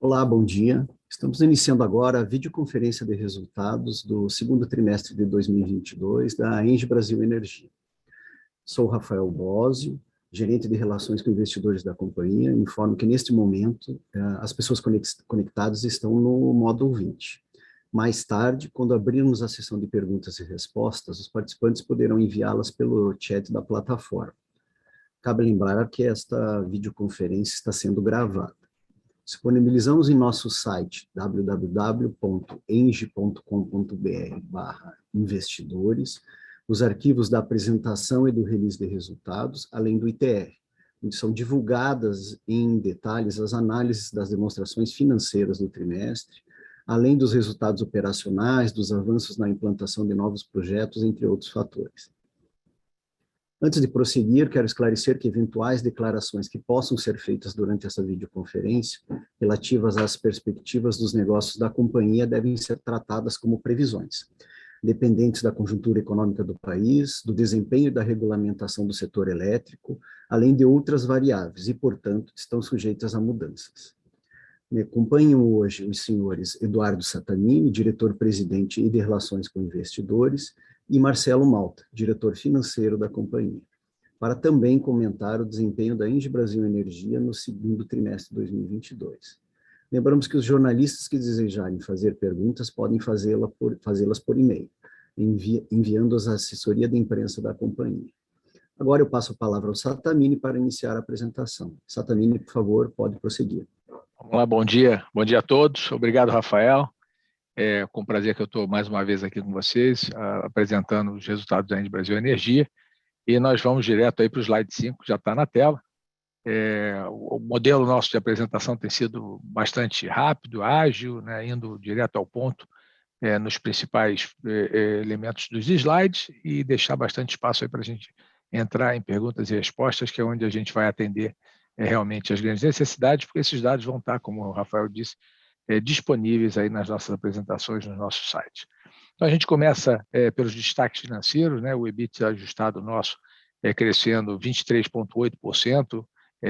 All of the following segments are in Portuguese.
Olá, bom dia. Estamos iniciando agora a videoconferência de resultados do segundo trimestre de 2022 da Engie Brasil Energia. Sou Rafael Bósio, gerente de relações com investidores da companhia. Informo que, neste momento, as pessoas conectadas estão no modo ouvinte. Mais tarde, quando abrirmos a sessão de perguntas e respostas, os participantes poderão enviá-las pelo chat da plataforma. Cabe lembrar que esta videoconferência está sendo gravada. Disponibilizamos em nosso site www.enge.com.br/investidores os arquivos da apresentação e do release de resultados, além do ITR, onde são divulgadas em detalhes as análises das demonstrações financeiras do trimestre, além dos resultados operacionais, dos avanços na implantação de novos projetos, entre outros fatores. Antes de prosseguir, quero esclarecer que eventuais declarações que possam ser feitas durante essa videoconferência, relativas às perspectivas dos negócios da companhia, devem ser tratadas como previsões, dependentes da conjuntura econômica do país, do desempenho da regulamentação do setor elétrico, além de outras variáveis, e, portanto, estão sujeitas a mudanças. Me acompanham hoje os senhores Eduardo Sattamini, diretor-presidente e de Relações com Investidores, e Marcelo Malta, diretor financeiro da companhia, para também comentar o desempenho da Engie Brasil Energia no segundo trimestre de 2022. Lembramos que os jornalistas que desejarem fazer perguntas podem fazê-las por e-mail, enviando-as à assessoria de imprensa da companhia. Agora eu passo a palavra ao Sattamini para iniciar a apresentação. Sattamini, por favor, pode prosseguir. Vamos lá, bom dia a todos. Obrigado, Rafael. É com prazer que eu estou mais uma vez aqui com vocês, apresentando os resultados da Engie Brasil Energia. E nós vamos direto aí para o slide 5, já está na tela. O modelo nosso de apresentação tem sido bastante rápido, ágil, né, indo direto ao ponto nos principais elementos dos slides e deixar bastante espaço aí para a gente entrar em perguntas e respostas, que é onde a gente vai atender realmente as grandes necessidades, porque esses dados vão estar, como o Rafael disse, disponíveis aí nas nossas apresentações no nosso site. Então, a gente começa pelos destaques financeiros, né? O EBITDA ajustado nosso crescendo 23,8%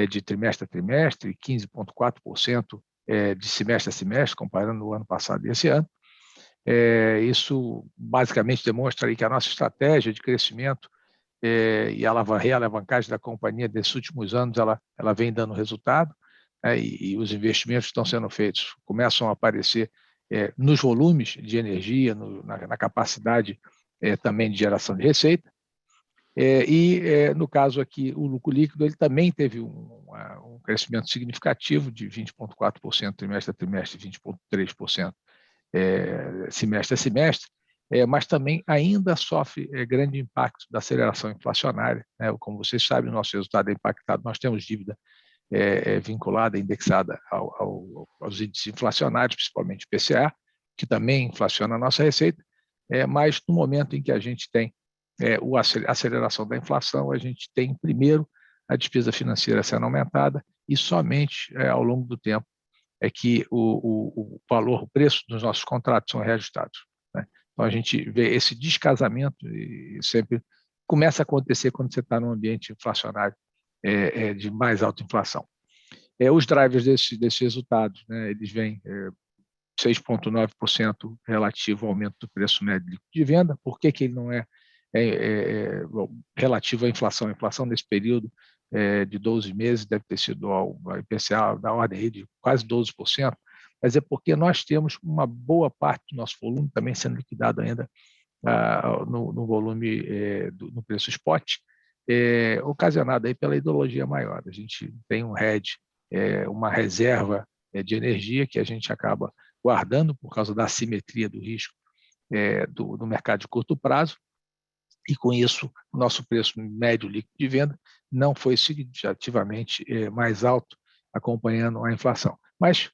de trimestre a trimestre, 15,4% de semestre a semestre, comparando o ano passado e esse ano. Isso basicamente demonstra aí que a nossa estratégia de crescimento e a realavancagem da companhia desses últimos anos, ela vem dando resultado, e os investimentos que estão sendo feitos começam a aparecer nos volumes de energia, na capacidade também de geração de receita. No caso aqui, o lucro líquido ele também teve um crescimento significativo de 20,4% trimestre a trimestre, 20,3% semestre a semestre, mas também ainda sofre grande impacto da aceleração inflacionária, né? Como vocês sabem, o nosso resultado é impactado, nós temos dívida vinculada, indexada aos índices inflacionários, principalmente o IPCA, que também inflaciona a nossa receita, mas no momento em que a gente tem a aceleração da inflação, a gente tem, primeiro, a despesa financeira sendo aumentada e somente ao longo do tempo é que o preço dos nossos contratos são reajustados, né? Então, a gente vê esse descasamento e sempre começa a acontecer quando você está num ambiente inflacionário de mais alta inflação. Os drivers desses resultados, né, eles vêm 6,9% relativo ao aumento do preço médio de venda. Por que ele não é relativo à inflação? A inflação nesse período de 12 meses deve ter sido a IPCA da ordem de quase 12%, mas é porque nós temos uma boa parte do nosso volume também sendo liquidado ainda no volume no preço spot, ocasionado aí pela ideologia maior. A gente tem um hedge, uma reserva de energia que a gente acaba guardando por causa da assimetria do risco do mercado de curto prazo, e com isso o nosso preço médio líquido de venda não foi significativamente mais alto, acompanhando a inflação. Mas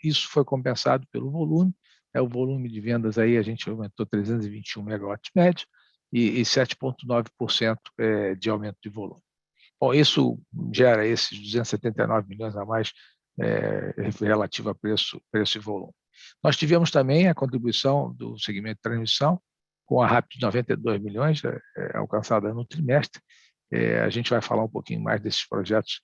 isso foi compensado pelo volume. O volume de vendas aí a gente aumentou 321 megawatts médio e 7,9% de aumento de volume. Bom, isso gera esses 279 milhões a mais relativo a preço e volume. Nós tivemos também a contribuição do segmento de transmissão, com a RAP de 92 milhões alcançada no trimestre. A gente vai falar um pouquinho mais desses projetos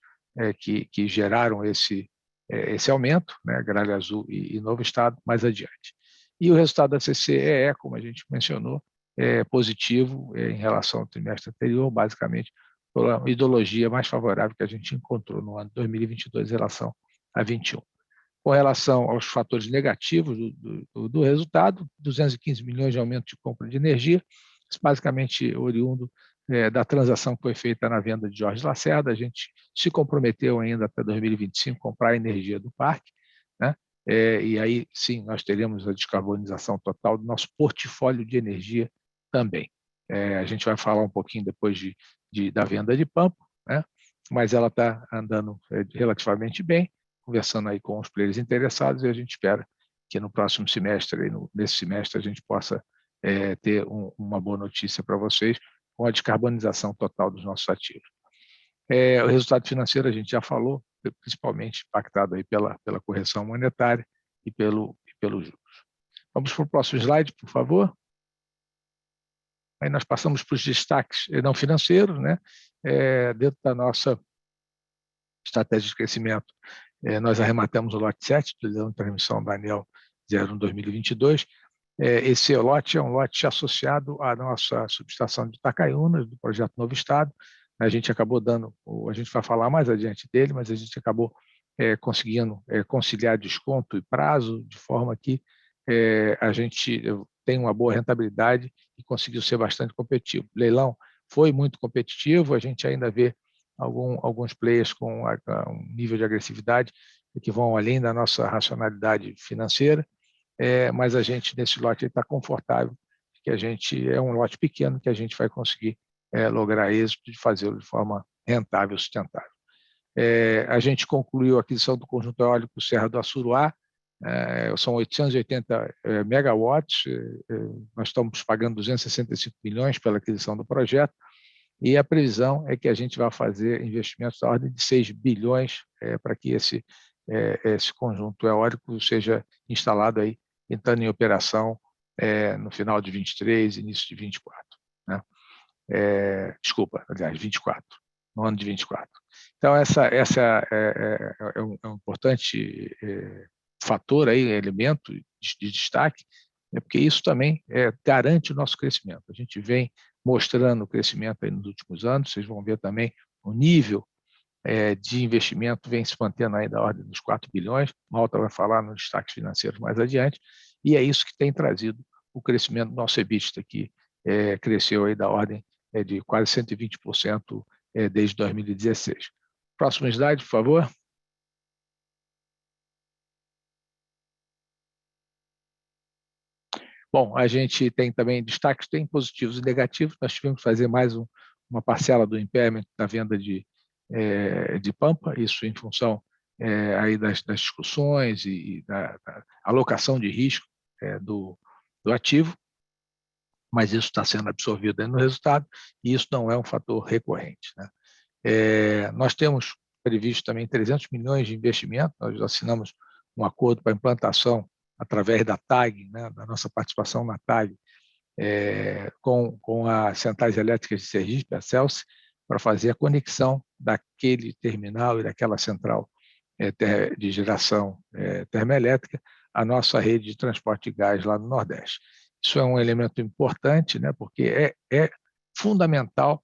que geraram esse esse aumento, né, Gralha Azul e Novo Estado, mais adiante. E o resultado da CCEE, como a gente mencionou, é positivo em relação ao trimestre anterior, basicamente pela ideologia mais favorável que a gente encontrou no ano de 2022 em relação a 21. Com relação aos fatores negativos do resultado, 215 milhões de aumento de compra de energia, basicamente oriundo da transação que foi feita na venda de Jorge Lacerda. A gente se comprometeu ainda até 2025 a comprar a energia do parque, né? E aí, sim, nós teremos a descarbonização total do nosso portfólio de energia também. A gente vai falar um pouquinho depois da venda de Pampa, né? Mas ela está andando relativamente bem, conversando aí com os players interessados, e a gente espera que no próximo semestre, nesse semestre, a gente possa ter uma boa notícia para vocês com a descarbonização total dos nossos ativos. O resultado financeiro a gente já falou, principalmente impactado aí pela correção monetária e pelos juros. Vamos para o próximo slide, por favor. Aí nós passamos para os destaques não financeiros, né? Dentro da nossa estratégia de crescimento, nós arrematamos o lote 7, utilizando a transmissão da ANEEL 01/2022. Esse lote é um lote associado à nossa subestação de Itacaiúnas, do projeto Novo Estado. A gente acabou a gente vai falar mais adiante dele, mas a gente acabou conseguindo conciliar desconto e prazo, de forma que a gente tem uma boa rentabilidade e conseguiu ser bastante competitivo. O leilão foi muito competitivo, a gente ainda vê alguns players com um nível de agressividade que vão além da nossa racionalidade financeira, mas a gente, nesse lote, está confortável, que a gente é um lote pequeno, que a gente vai conseguir lograr êxito de fazê-lo de forma rentável e sustentável. A gente concluiu a aquisição do conjunto eólico Serra do Assuruá, são 880 megawatts, nós estamos pagando 265 milhões pela aquisição do projeto, e a previsão é que a gente vai fazer investimentos da ordem de 6 bilhões para que esse conjunto eólico seja instalado aí, entrando em operação no final de 23, início de 24. Né? Desculpa, aliás, 24, no ano de 24. Então, essa é um importante fator, aí, elemento de destaque, porque isso também garante o nosso crescimento. A gente vem mostrando o crescimento aí nos últimos anos, vocês vão ver também o nível de investimento vem se mantendo aí da ordem dos 4 bilhões, Malta vai falar nos destaques financeiros mais adiante, e é isso que tem trazido o crescimento do nosso EBITDA, que cresceu aí da ordem de quase 120% desde 2016. Próximo slide, por favor. Bom, a gente tem também destaques, tem positivos e negativos. Nós tivemos que fazer mais uma parcela do impairment da venda de Pampa, isso em função aí das discussões e da alocação de risco do ativo, mas isso está sendo absorvido aí no resultado, e isso não é um fator recorrente. Né? Nós temos previsto também 300 milhões de investimento, nós assinamos um acordo para implantação através da TAG, né, da nossa participação na TAG, com as centrais elétricas de Sergipe, a CELSE, para fazer a conexão daquele terminal e daquela central de geração termoelétrica à nossa rede de transporte de gás lá no Nordeste. Isso é um elemento importante, né, porque é fundamental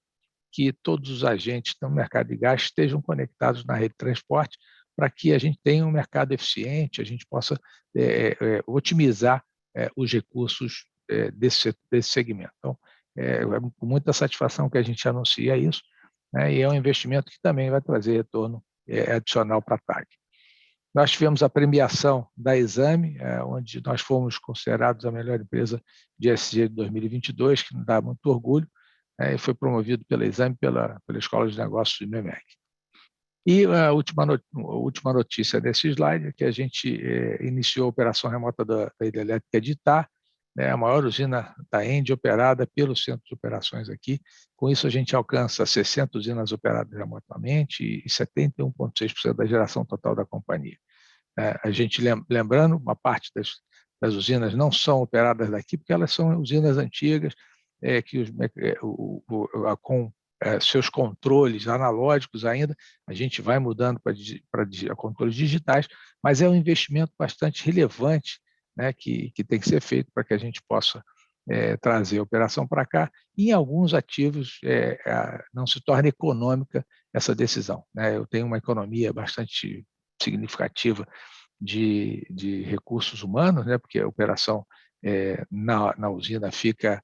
que todos os agentes do mercado de gás estejam conectados na rede de transporte para que a gente tenha um mercado eficiente, a gente possa otimizar os recursos desse segmento. Então, é com muita satisfação que a gente anuncia isso, né, e é um investimento que também vai trazer retorno adicional para a TAG. Nós tivemos a premiação da Exame, onde nós fomos considerados a melhor empresa de ESG de 2022, que nos dá muito orgulho, e foi promovido pela Exame, pela Escola de Negócios do MEMEC. E a última notícia desse slide é que a gente iniciou a operação remota da hidrelétrica de Itá, né, a maior usina da ENDE operada pelo Centro de Operações aqui. Com isso, a gente alcança 60 usinas operadas remotamente e 71,6% da geração total da companhia. A gente, lembrando, uma parte das usinas não são operadas daqui, porque elas são usinas antigas, com seus controles analógicos ainda, a gente vai mudando para controles digitais, mas é um investimento bastante relevante, né, que tem que ser feito para que a gente possa trazer a operação para cá. E em alguns ativos não se torna econômica essa decisão, né? Eu tenho uma economia bastante significativa de recursos humanos, né, porque a operação na usina fica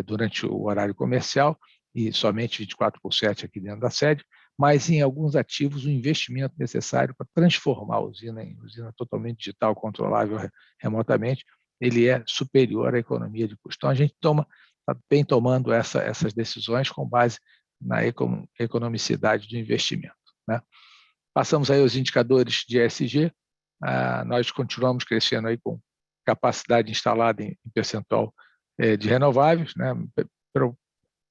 durante o horário comercial e somente 24/7 aqui dentro da sede, mas em alguns ativos o investimento necessário para transformar a usina em usina totalmente digital, controlável remotamente, ele é superior à economia de custo. Então, a gente vem tomando essas decisões com base na economicidade do investimento, né? Passamos aí aos indicadores de ESG. Nós continuamos crescendo aí com capacidade instalada em percentual de renováveis, né?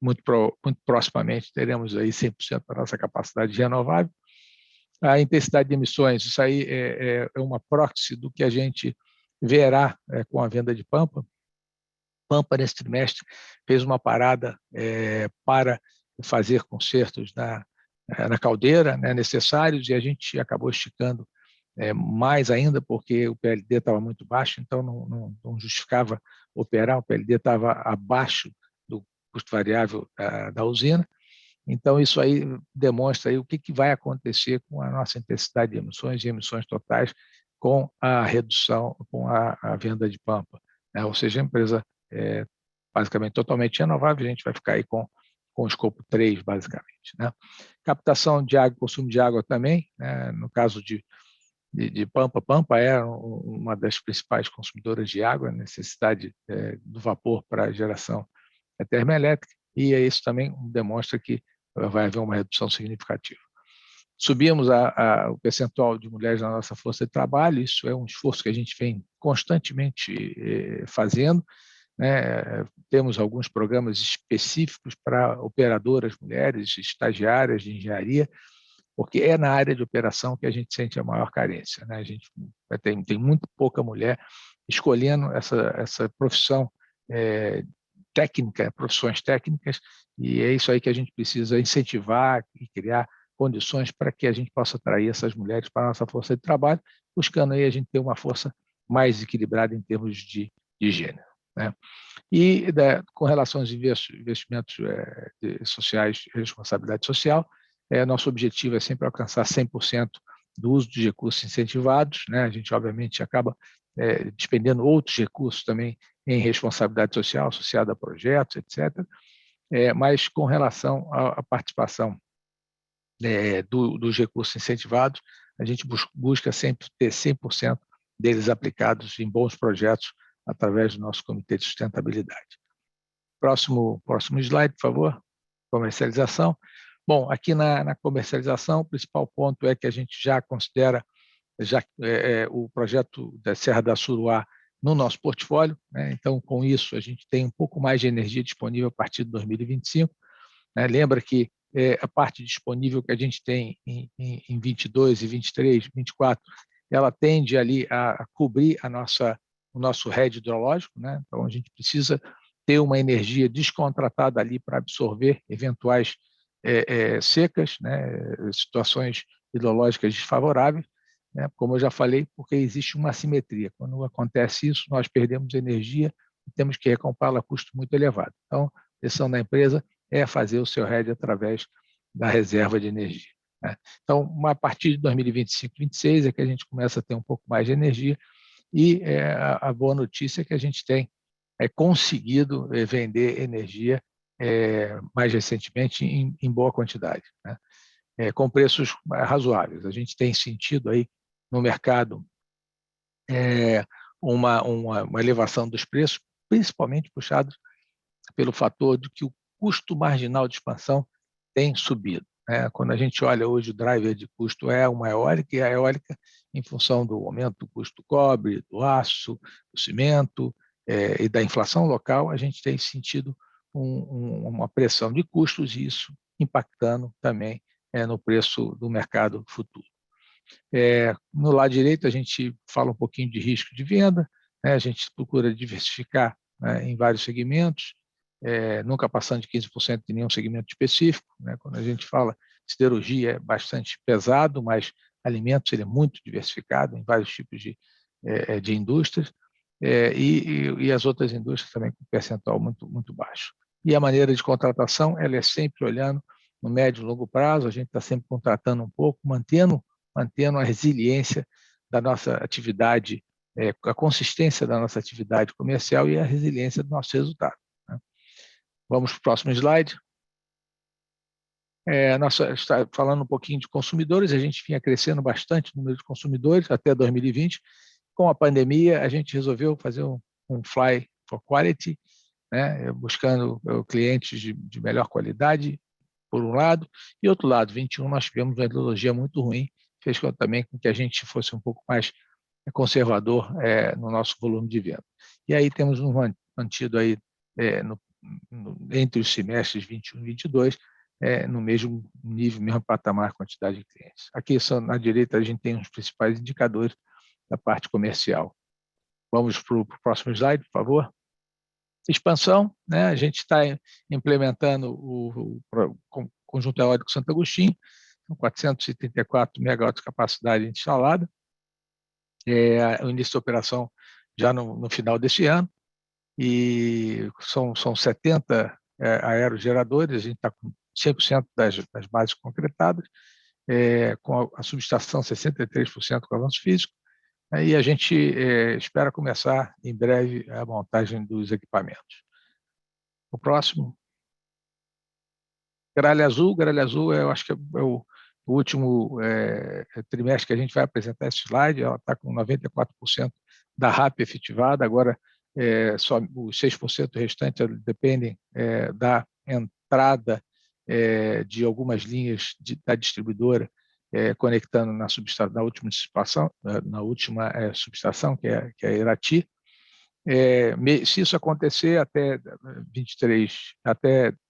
Muito proximamente teremos aí 100% da nossa capacidade de renovável. A intensidade de emissões, isso aí é uma proxy do que a gente verá com a venda de Pampa. Pampa, nesse trimestre, fez uma parada para fazer consertos na caldeira, né, necessários, e a gente acabou esticando mais ainda, porque o PLD estava muito baixo, então não justificava operar, o PLD estava abaixo do custo variável da usina. Então, isso aí demonstra aí o que vai acontecer com a nossa intensidade de emissões e emissões totais com a redução, com a venda de Pampa, né? Ou seja, a empresa basicamente totalmente renovável, a gente vai ficar aí com o escopo 3, basicamente, né? Captação de água, consumo de água também, né? No caso de Pampa, Pampa é uma das principais consumidoras de água, a necessidade do vapor para a geração termoelétrica, e isso também demonstra que vai haver uma redução significativa. Subimos o percentual de mulheres na nossa força de trabalho, isso é um esforço que a gente vem constantemente fazendo, né? Temos alguns programas específicos para operadoras mulheres, estagiárias de engenharia, porque é na área de operação que a gente sente a maior carência, né? A gente tem muito pouca mulher escolhendo essa profissão técnica, profissões técnicas, e é isso aí que a gente precisa incentivar e criar condições para que a gente possa atrair essas mulheres para a nossa força de trabalho, buscando aí a gente ter uma força mais equilibrada em termos de gênero, né? E com relação aos investimentos sociais, responsabilidade social, nosso objetivo é sempre alcançar 100% do uso de recursos incentivados, né? A gente, obviamente, acaba despendendo outros recursos também em responsabilidade social associada a projetos, etc. Mas com relação à participação dos recursos incentivados, a gente busca sempre ter 100% deles aplicados em bons projetos através do nosso Comitê de Sustentabilidade. Próximo slide, por favor. Comercialização. Bom, aqui na comercialização, o principal ponto é que a gente já considera o projeto da Serra da Suruá no nosso portfólio, né? Então, com isso, a gente tem um pouco mais de energia disponível a partir de 2025. Né? Lembra que a parte disponível que a gente tem em 22 e 23, 24, ela tende ali a cobrir o nosso RED hidrológico, né? Então, a gente precisa ter uma energia descontratada ali para absorver eventuais secas, né? Situações hidrológicas desfavoráveis, né? Como eu já falei, porque existe uma assimetria. Quando acontece isso, nós perdemos energia e temos que recomprá-la a custo muito elevado. Então, a decisão da empresa é fazer o seu RED através da reserva de energia, né? Então, a partir de 2025, 2026 é que a gente começa a ter um pouco mais de energia, e a boa notícia é que a gente tem conseguido vender energia mais recentemente em boa quantidade, né? Com preços razoáveis. A gente tem sentido aí no mercado uma elevação dos preços, principalmente puxados pelo fator de que o custo marginal de expansão tem subido, né? Quando a gente olha hoje, o driver de custo é uma eólica, e a eólica, em função do aumento do custo do cobre, do aço, do cimento e da inflação local, a gente tem sentido uma pressão de custos, e isso impactando também no preço do mercado futuro. No lado direito, a gente fala um pouquinho de risco de venda, né? A gente procura diversificar, né, em vários segmentos. nunca passando de 15% de nenhum segmento específico, né? Quando a gente fala siderurgia é bastante pesado, mas alimentos ele é muito diversificado em vários tipos de indústrias, e as outras indústrias também com percentual muito, muito baixo. E a maneira de contratação ela é sempre olhando no médio e longo prazo, a gente está sempre contratando um pouco, mantendo a resiliência da nossa atividade, a consistência da nossa atividade comercial e a resiliência do nosso resultado, né? Vamos para o próximo slide. Nós está falando um pouquinho de consumidores, a gente vinha crescendo bastante o número de consumidores até 2020. Com a pandemia, a gente resolveu fazer um Fly for Quality, né, buscando clientes de melhor qualidade, por um lado, e outro lado, 21 nós tivemos uma ideologia muito ruim, fez também com que a gente fosse um pouco mais conservador no nosso volume de venda. E aí temos mantido aí entre os semestres 21 e 22, no mesmo nível, mesmo patamar, quantidade de clientes. Aqui na direita a gente tem os principais indicadores da parte comercial. Vamos para o próximo slide, por favor. Expansão, né? A gente está implementando o conjunto eólico Santo Agostinho, com 434 megawatts de capacidade instalada, o início da operação já no final desse ano, e são 70 aerogeradores, a gente está com 100% das bases concretadas, com a subestação 63% com avanço físico, e a gente espera começar em breve a montagem dos equipamentos. O próximo. Gralha Azul, eu acho que é o último trimestre que a gente vai apresentar esse slide, ela está com 94% da RAP efetivada, agora só os 6% restantes dependem da entrada de algumas linhas da distribuidora conectando na última subestação, que é a Irati. Se isso acontecer até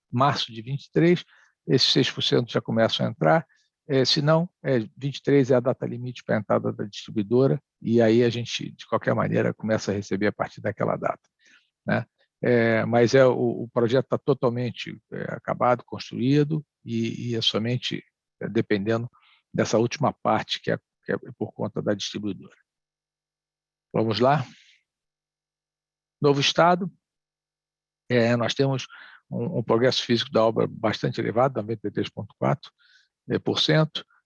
março de 23, esses 6% já começam a entrar. Se não, 23 é a data limite para a entrada da distribuidora, e aí a gente, de qualquer maneira, começa a receber a partir daquela data, né? Mas o projeto está totalmente acabado, construído, e é somente dependendo dessa última parte, que é por conta da distribuidora. Vamos lá? Novo estado, nós temos um progresso físico da obra bastante elevado, 93,4%,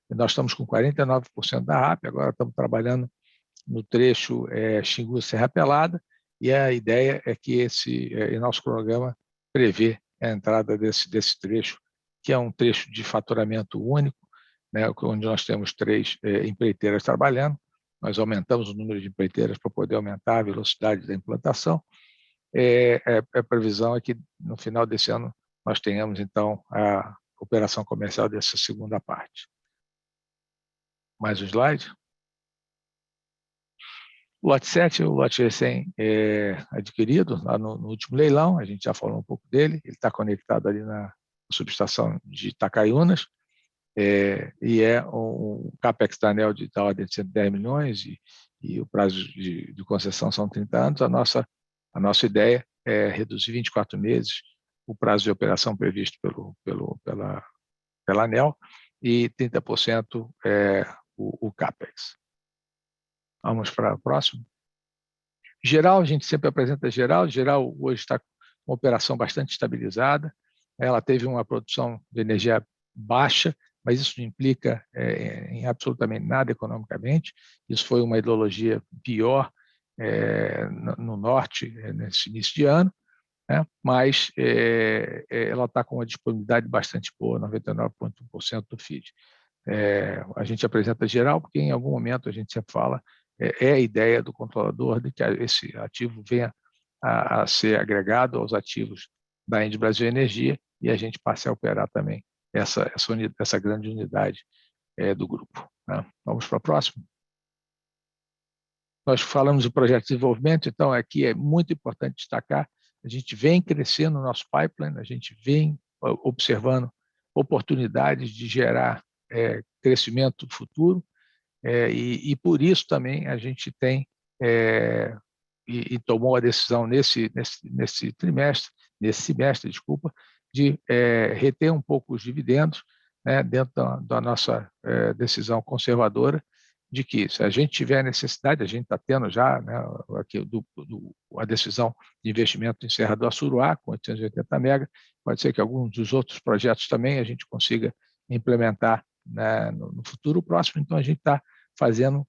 e nós estamos com 49% da RAP, agora estamos trabalhando no trecho Xingu-Serra Pelada, e a ideia é que nosso cronograma prevê a entrada desse trecho, que é um trecho de faturamento único, né, onde nós temos 3 empreiteiras trabalhando, nós aumentamos o número de empreiteiras para poder aumentar a velocidade da implantação. A previsão é que no final desse ano nós tenhamos, então, a operação comercial dessa segunda parte. Mais um slide. O lote 7, o lote recém-adquirido, lá no último leilão, a gente já falou um pouco dele, ele está conectado ali na subestação de Itacaiunas, e um CAPEX da ANEEL da ordem de 110 milhões, e o prazo de concessão são 30 anos. A nossa ideia é reduzir 24 meses o prazo de operação previsto pela ANEEL, e 30% o CAPEX. Vamos para o próximo. Geral, a gente sempre apresenta geral. Geral hoje está com uma operação bastante estabilizada. Ela teve uma produção de energia baixa, mas isso não implica em absolutamente nada economicamente. Isso foi uma ideologia pior no norte nesse início de ano, né? Mas ela está com uma disponibilidade bastante boa, 99,1% do FID. A gente apresenta geral porque em algum momento a gente sempre fala, a ideia do controlador de que esse ativo venha a ser agregado aos ativos da Engie Brasil Energia, e a gente passe a operar também essa grande unidade do grupo, né? Vamos para o próximo. Nós falamos do projeto de desenvolvimento, então aqui é muito importante destacar, a gente vem crescendo no nosso pipeline, a gente vem observando oportunidades de gerar crescimento futuro, e por isso também a gente tem e tomou a decisão nesse trimestre nesse semestre, desculpa, de reter um pouco os dividendos, né, dentro da nossa decisão conservadora, de que se a gente tiver necessidade, a gente está tendo já, né, aqui a decisão de investimento em Serra do Assuruá, com 880 mega, pode ser que alguns dos outros projetos também a gente consiga implementar, né, no futuro próximo, então a gente está fazendo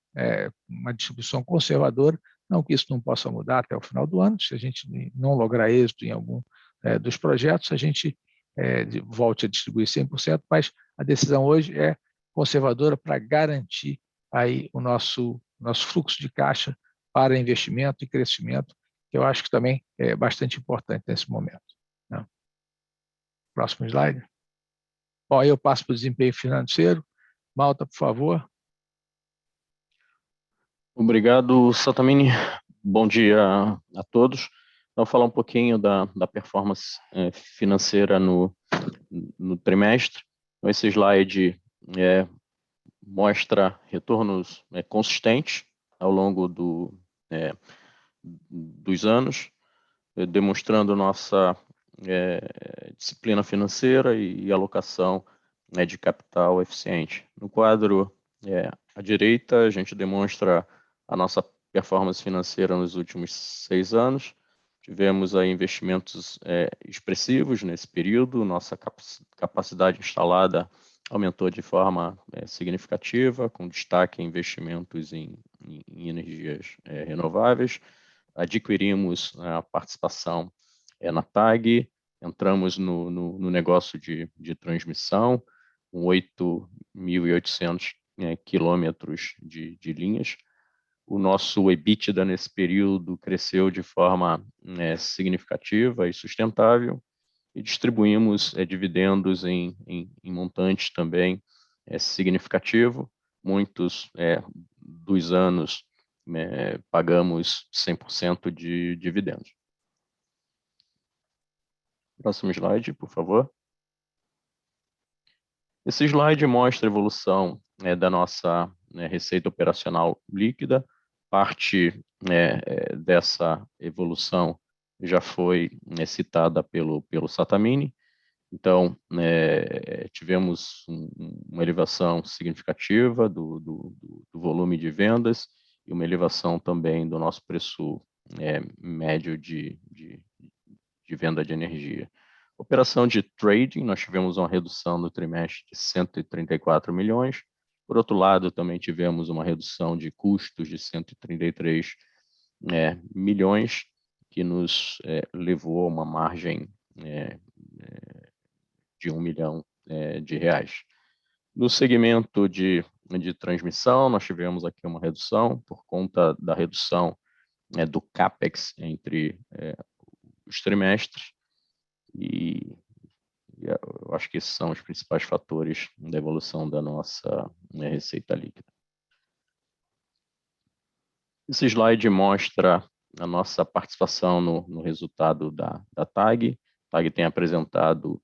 uma distribuição conservadora, não que isso não possa mudar até o final do ano, se a gente não lograr êxito em algum dos projetos, a gente volte a distribuir 100%, mas a decisão hoje é conservadora para garantir aí o nosso fluxo de caixa para investimento e crescimento, que eu acho que também é bastante importante nesse momento, né? Próximo slide. Bom, aí eu passo para o desempenho financeiro. Malta, por favor. Obrigado, Sattamini. Bom dia a todos. Vou falar um pouquinho da performance financeira no trimestre. Então, esse slide mostra retornos consistentes ao longo dos anos, demonstrando nossa disciplina financeira e alocação de capital eficiente. No quadro à direita, a gente demonstra a nossa performance financeira nos últimos 6 anos. Tivemos aí investimentos expressivos nesse período, nossa capacidade instalada aumentou de forma significativa, com destaque em investimentos em energias renováveis. Adquirimos a participação na TAG, entramos no negócio de transmissão, com 8.800 quilômetros de linhas. O nosso EBITDA nesse período cresceu de forma significativa e sustentável, e distribuímos dividendos em montantes também significativo. Muitos dos anos pagamos 100% de dividendos. Próximo slide, por favor. Esse slide mostra a evolução da nossa receita operacional líquida. Parte dessa evolução já foi citada pelo Sattamini. Então, tivemos uma elevação significativa do volume de vendas e uma elevação também do nosso preço médio de venda de energia. Operação de trading, nós tivemos uma redução no trimestre de 134 milhões. Por outro lado, também tivemos uma redução de custos de 133 milhões, que nos levou a uma margem de 1 milhão de reais. No segmento de transmissão, nós tivemos aqui uma redução por conta da redução do CAPEX entre os trimestres, e eu acho que esses são os principais fatores da evolução da nossa receita líquida. Esse slide mostra a nossa participação no resultado da TAG. A TAG tem apresentado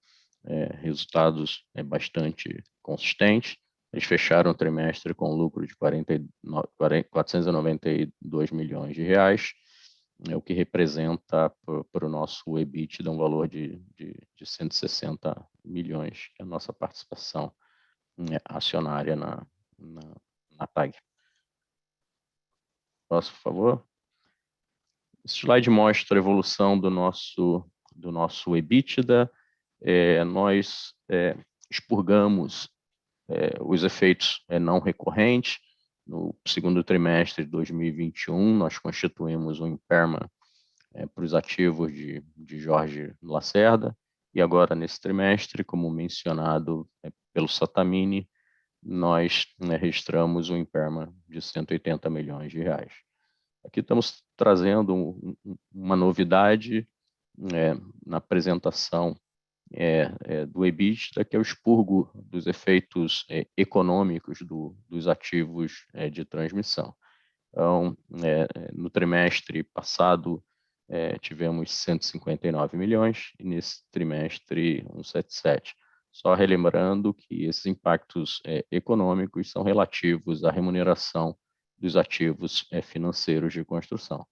resultados bastante consistentes. Eles fecharam o trimestre com lucro de 492 milhões de reais, o que representa para o nosso EBITDA um valor de 160 milhões, que é a nossa participação acionária na TAG. Próximo, por favor. Esse slide mostra a evolução do nosso EBITDA. Nós expurgamos os efeitos não recorrentes. No segundo trimestre de 2021, nós constituímos um impairment para os ativos de Jorge Lacerda, e agora nesse trimestre, como mencionado pelo Sattamini, nós registramos um impairment de 180 milhões de reais. Aqui estamos trazendo uma novidade na apresentação do EBITDA, que é o expurgo dos efeitos econômicos dos ativos de transmissão. Então, no trimestre passado, tivemos 159 milhões, e nesse trimestre 177. Só relembrando que esses impactos econômicos são relativos à remuneração dos ativos financeiros de construção.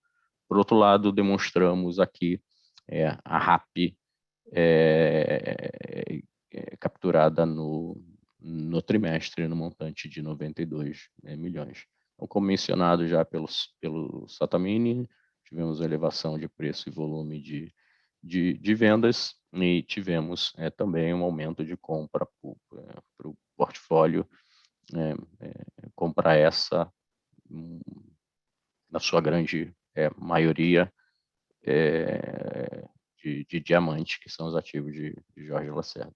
Por outro lado, demonstramos aqui a RAP capturada no trimestre, no montante de 92 milhões. Então, como mencionado já pelo Sattamini, tivemos elevação de preço e volume de vendas, e tivemos também um aumento de compra para o portfólio, comprar essa, na sua grande maioria, de diamante, que são os ativos de Jorge Lacerda.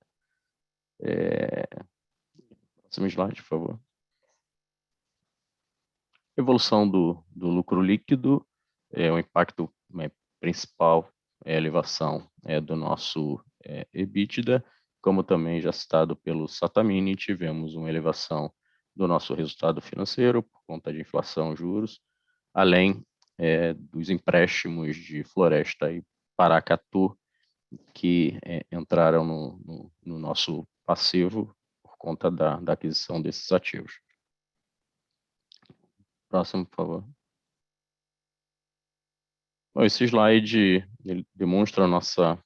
Próximo slide, por favor. Evolução do lucro líquido, o impacto principal é a elevação do nosso EBITDA, como também já citado pelo Sattamini, tivemos uma elevação do nosso resultado financeiro por conta de inflação, juros, além dos empréstimos de Floresta e Paracatu, que entraram no nosso passivo por conta da aquisição desses ativos. Próximo, por favor. Bom, esse slide ele demonstra a nossa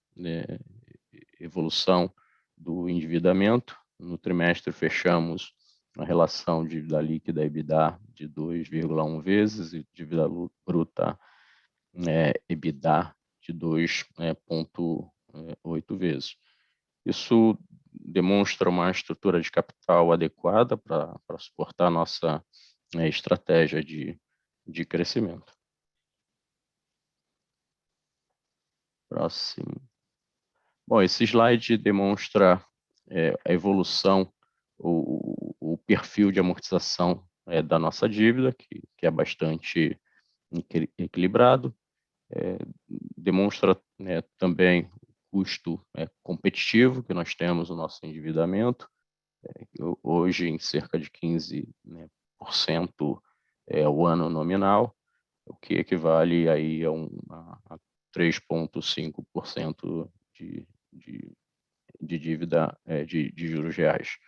evolução do endividamento. No trimestre, fechamos a relação dívida líquida EBITDA de 2,1 vezes e dívida bruta EBITDA de 2,8 vezes. Isso demonstra uma estrutura de capital adequada para suportar a nossa estratégia de crescimento. Próximo. Bom, esse slide demonstra a evolução, o perfil de amortização da nossa dívida, que é bastante equilibrado. Demonstra também o custo competitivo que nós temos no nosso endividamento, hoje em cerca de 15% ao ano nominal, o que equivale aí a 3,5% de dívida de juros reais.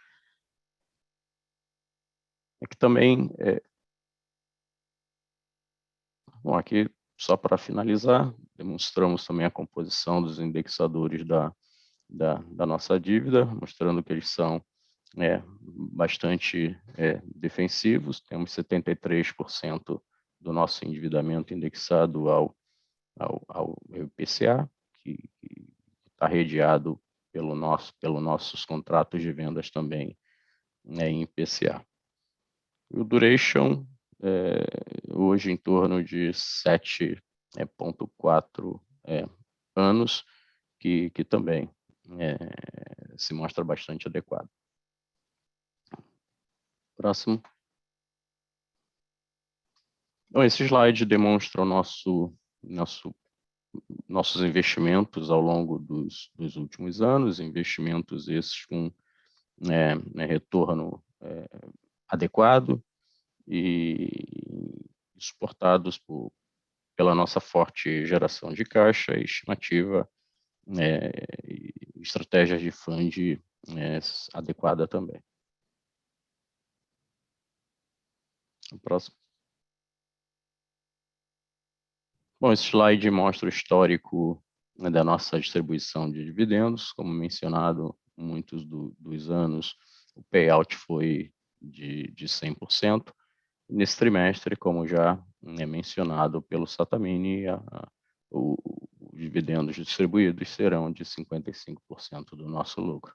Aqui também, bom, aqui só para finalizar, demonstramos também a composição dos indexadores da nossa dívida, mostrando que eles são bastante defensivos. Temos 73% do nosso endividamento indexado ao IPCA, que está redeado pelos nossos contratos de vendas também em IPCA. O duration hoje em torno de 7,4 anos, que também se mostra bastante adequado. Próximo. Então, esse slide demonstra nossos investimentos ao longo dos últimos anos, investimentos esses com retorno adequado e suportados pela nossa forte geração de caixa e estimativa, estratégias de fund adequada também. O próximo. Bom, esse slide mostra o histórico da nossa distribuição de dividendos. Como mencionado, muitos dos anos o payout foi de 100%. Nesse trimestre, como já mencionado pelo Sattamini, os dividendos distribuídos serão de 55% do nosso lucro.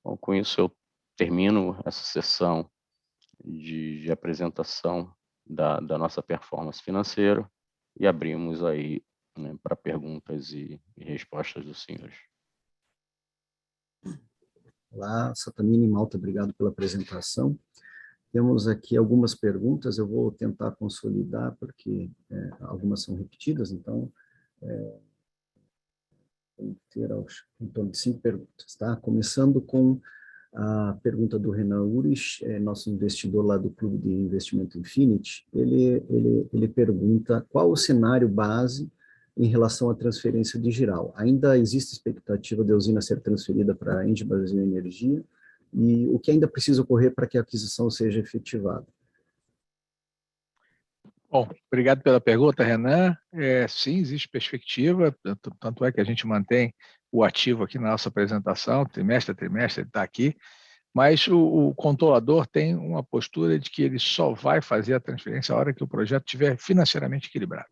Bom, com isso eu termino essa sessão de apresentação da nossa performance financeira e abrimos aí para perguntas e respostas dos senhores. Olá, Sattamini, Malta, obrigado pela apresentação. Temos aqui algumas perguntas, eu vou tentar consolidar, porque algumas são repetidas, então vamos ter em torno de 5 perguntas, tá? Começando com a pergunta do Renan Urich, nosso investidor lá do Clube de Investimento Infinity. Ele pergunta qual o cenário base em relação à transferência digital. Ainda existe expectativa de a usina ser transferida para a Engie Brasil Energia? E o que ainda precisa ocorrer para que a aquisição seja efetivada? Bom, obrigado pela pergunta, Renan. Sim, existe perspectiva, tanto é que a gente mantém o ativo aqui na nossa apresentação, trimestre a trimestre ele está aqui, mas o controlador tem uma postura de que ele só vai fazer a transferência a hora que o projeto estiver financeiramente equilibrado.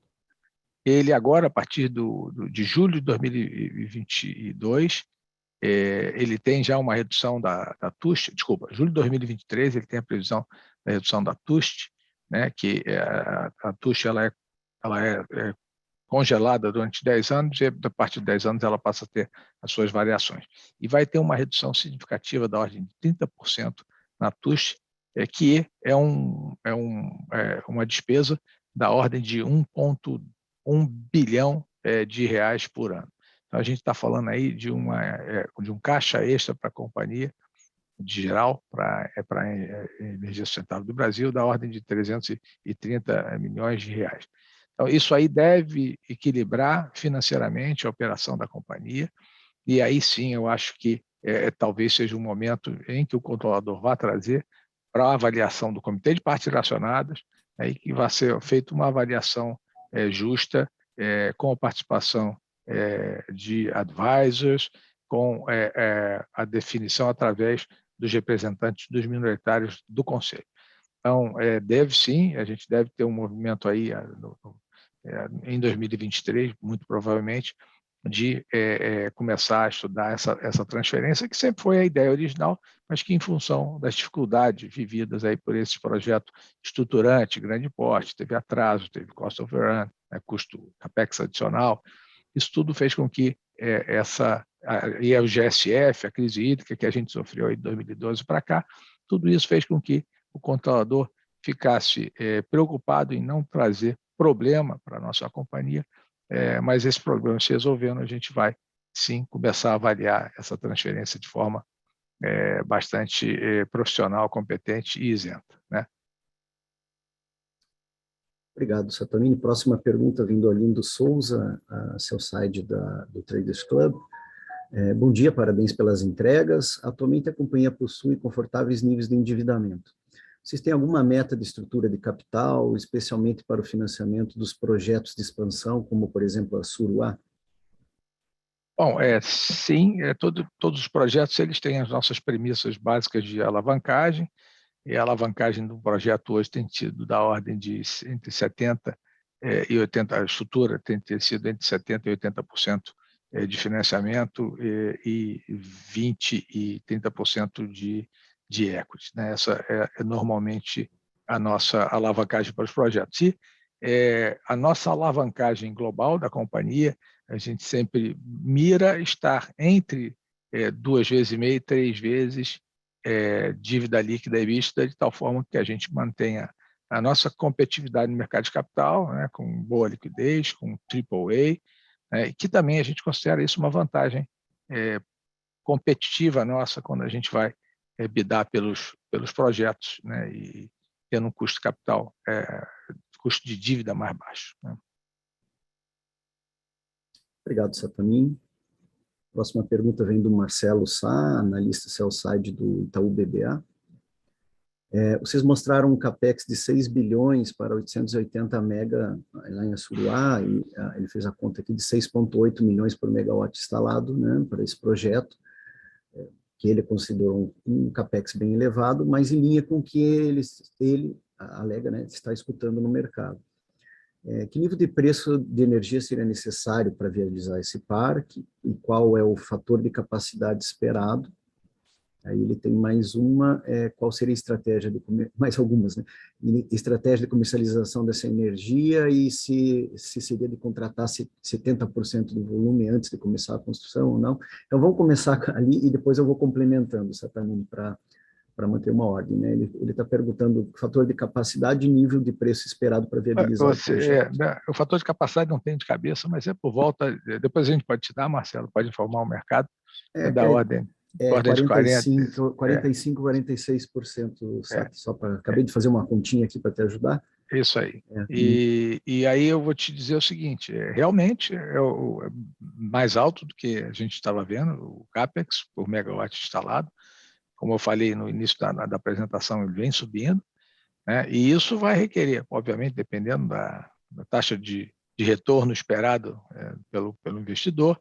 Ele agora, a partir de julho de 2022, ele tem já uma redução da TUST, julho de 2023, ele tem a previsão da redução da TUST, né, que a TUST ela é congelada durante 10 anos e a partir de 10 anos ela passa a ter as suas variações. E vai ter uma redução significativa da ordem de 30% na TUST, que é uma despesa da ordem de 1,1 bilhão de reais por ano. Então, a gente está falando aí de um caixa extra para a companhia, de geral, para a energia sustentável do Brasil, da ordem de 330 milhões de reais. Então, isso aí deve equilibrar financeiramente a operação da companhia, e aí sim eu acho que talvez seja um momento em que o controlador vá trazer para a avaliação do Comitê de Partes Relacionadas, aí que vai ser feita uma avaliação justa, com a participação de advisors, com a definição através dos representantes dos minoritários do Conselho. Então, deve sim, a gente deve ter um movimento aí em 2023, muito provavelmente, de começar a estudar essa transferência, que sempre foi a ideia original, mas que em função das dificuldades vividas aí por esse projeto estruturante, grande porte, teve atraso, teve cost overrun, custo capex adicional, isso tudo fez com que e o GSF, a crise hídrica que a gente sofreu aí de 2012 para cá, tudo isso fez com que o controlador ficasse preocupado em não trazer problema para a nossa companhia, mas esse problema se resolvendo, a gente vai sim começar a avaliar essa transferência de forma bastante profissional, competente e isenta, né? Obrigado, Saturnino. Próxima pergunta vindo Arlindo Souza, a sell-side do Traders Club. Bom dia, parabéns pelas entregas. Atualmente a companhia possui confortáveis níveis de endividamento. Vocês têm alguma meta de estrutura de capital, especialmente para o financiamento dos projetos de expansão, como, por exemplo, a Suruá? Bom, sim, todos os projetos eles têm as nossas premissas básicas de alavancagem, e a alavancagem do projeto hoje tem sido da ordem de entre 70% e 80%, a estrutura tem sido entre 70% e 80% de financiamento e 20% e 30% de equity, né? Essa é normalmente a nossa alavancagem para os projetos. E a nossa alavancagem global da companhia, a gente sempre mira estar entre 2,5 vezes e 3 vezes dívida líquida e vista, de tal forma que a gente mantenha a nossa competitividade no mercado de capital, né, com boa liquidez, com AAA, e que também a gente considera isso uma vantagem competitiva nossa quando a gente vai bidar pelos projetos, né, e tendo um custo de capital, custo de dívida mais baixo, né? Obrigado, Saturnino. Próxima pergunta vem do Marcelo Sá, analista sell-side do Itaú BBA. Vocês mostraram um capex de 6 bilhões para 880 mega lá em Assuruá, e ele fez a conta aqui de 6,8 milhões por megawatt instalado, né, para esse projeto, que ele considerou um capex bem elevado, mas em linha com o que ele alega, né, está escutando no mercado. Que nível de preço de energia seria necessário para viabilizar esse parque e qual é o fator de capacidade esperado? Aí ele tem mais uma, qual seria a estratégia mais algumas, né? Estratégia de comercialização dessa energia e se seria de contratar 70% do volume antes de começar a construção ou não. Então vamos começar ali e depois eu vou complementando, Saturnino, para manter uma ordem, né? Ele está perguntando o fator de capacidade e nível de preço esperado para viabilizar o projeto. O fator de capacidade não tem de cabeça, mas é por volta, depois a gente pode te dar, Marcelo, pode informar o mercado, da ordem. 45, 46%, só para... Acabei de fazer uma continha aqui para te ajudar. Isso aí. E aí eu vou te dizer o seguinte, realmente é mais alto do que a gente estava vendo, o CAPEX por megawatt instalado. Como eu falei no início da apresentação, ele vem subindo. né? E isso vai requerer, obviamente, dependendo da taxa de retorno esperado pelo investidor,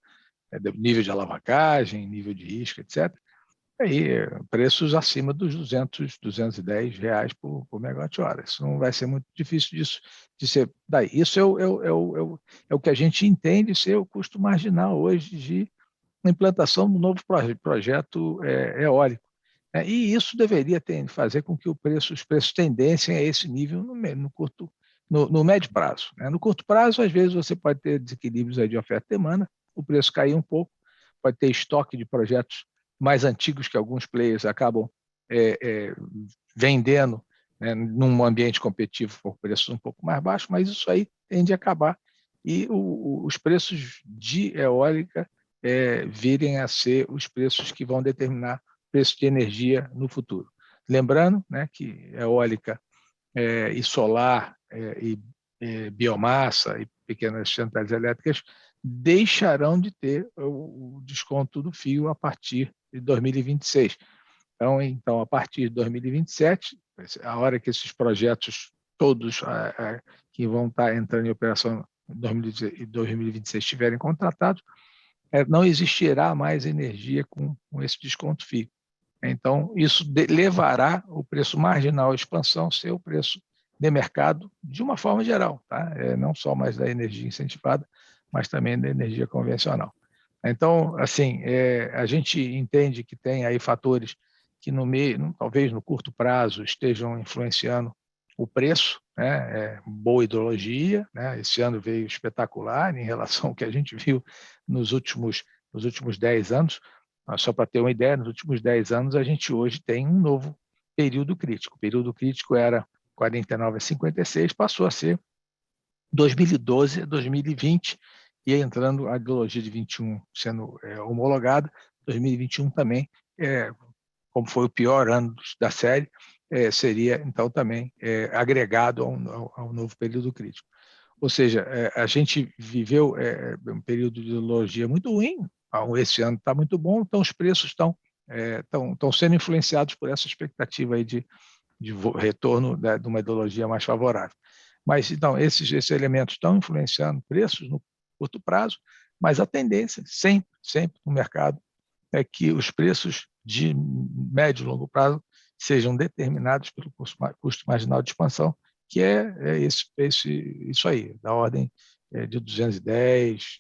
nível de alavancagem, nível de risco, etc. Aí, preços acima dos 210 reais por megawatt-hora. Isso não vai ser muito difícil de ser daí. Isso é o que a gente entende ser o custo marginal hoje de implantação do novo projeto eólico. E isso deveria fazer com que os preços tendessem a esse nível no médio prazo. No curto prazo, às vezes, você pode ter desequilíbrios aí de oferta e demanda, o preço cair um pouco, pode ter estoque de projetos mais antigos que alguns players acabam vendendo, né, num ambiente competitivo por preços um pouco mais baixos, mas isso aí tende a acabar e os preços de eólica virem a ser os preços que vão determinar o preço de energia no futuro. Lembrando, né, que eólica e solar e biomassa e pequenas centrais elétricas deixarão de ter o desconto do fio a partir de 2026. Então, a partir de 2027, a hora que esses projetos todos que vão estar entrando em operação em 2026 estiverem contratados, não existirá mais energia com esse desconto fio. Então, isso levará o preço marginal à expansão ser o preço de mercado de uma forma geral, tá? Não só mais da energia incentivada, mas também da energia convencional. Então, assim, a gente entende que tem aí fatores que talvez no curto prazo estejam influenciando o preço, né? Boa hidrologia, né? Esse ano veio espetacular em relação ao que a gente viu nos últimos 10 anos. Só para ter uma ideia, nos últimos 10 anos a gente hoje tem um novo período crítico. O período crítico era 49 a 56, passou a ser 2012 a 2020, e entrando a hidrologia de 21 sendo homologada, 2021 também, como foi o pior ano da série, seria então também agregado ao novo período crítico. Ou seja, a gente viveu um período de hidrologia muito ruim, esse ano está muito bom, então os preços estão sendo influenciados por essa expectativa aí de retorno de uma hidrologia mais favorável. Mas, então, esses elementos estão influenciando preços no curto prazo, mas a tendência, sempre no mercado, é que os preços de médio e longo prazo sejam determinados pelo custo marginal de expansão, que é isso aí, da ordem de 210,